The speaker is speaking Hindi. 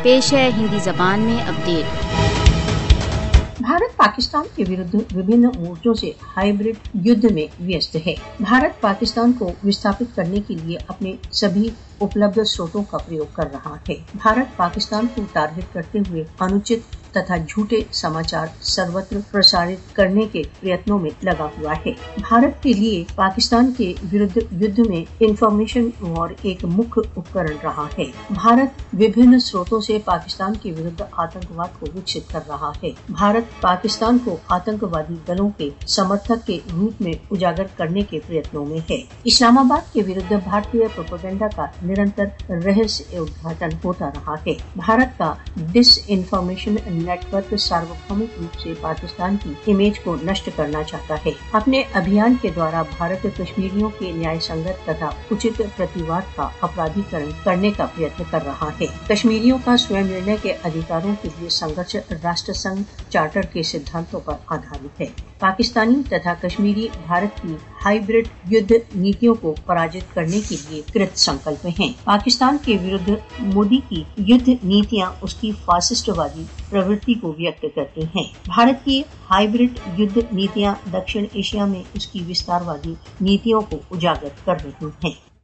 पेश है हिंदी जबान में अपडेट। भारत पाकिस्तान के विरुद्ध विभिन्न मोर्चों से हाइब्रिड युद्ध में व्यस्त है। भारत पाकिस्तान को विस्थापित करने के लिए अपने सभी उपलब्ध स्रोतों का प्रयोग कर रहा है। भारत पाकिस्तान को टारगेट करते हुए अनुचित तथा झूठे समाचार सर्वत्र प्रसारित करने के प्रयत्नों में लगा हुआ है। भारत के लिए पाकिस्तान के विरुद्ध युद्ध में इंफॉर्मेशन वॉर एक मुख्य उपकरण रहा है। भारत विभिन्न स्रोतों से पाकिस्तान के विरुद्ध आतंकवाद को विकसित कर रहा है। भारत पाकिस्तान को आतंकवादी दलों के समर्थक के रूप में उजागर करने के प्रयत्नों में है। इस्लामाबाद के विरुद्ध भारतीय प्रोपेगेंडा का निरंतर रहस्य उद्घाटन होता रहा है। भारत का डिसइंफॉर्मेशन नेटवर्क सार्वभौमिक रूप से पाकिस्तान की इमेज को नष्ट करना चाहता है। अपने अभियान के द्वारा भारत कश्मीरियों के न्याय संगत तथा उचित प्रतिवाद का अपराधीकरण करने का प्रयत्न कर रहा है। कश्मीरियों का स्वयं निर्णय के अधिकारों के लिए संघर्ष राष्ट्र संघ चार्टर के सिद्धांतों पर आधारित है। पाकिस्तानी तथा कश्मीरी भारत की हाइब्रिड युद्ध नीतियों को पराजित करने के लिए कृत संकल्प हैं। पाकिस्तान के विरुद्ध मोदी की युद्ध नीतियां उसकी फासिस्टवादी प्रवृत्ति को व्यक्त करती हैं। भारत की हाइब्रिड युद्ध नीतियां दक्षिण एशिया में उसकी विस्तारवादी नीतियों को उजागर कर रही हैं।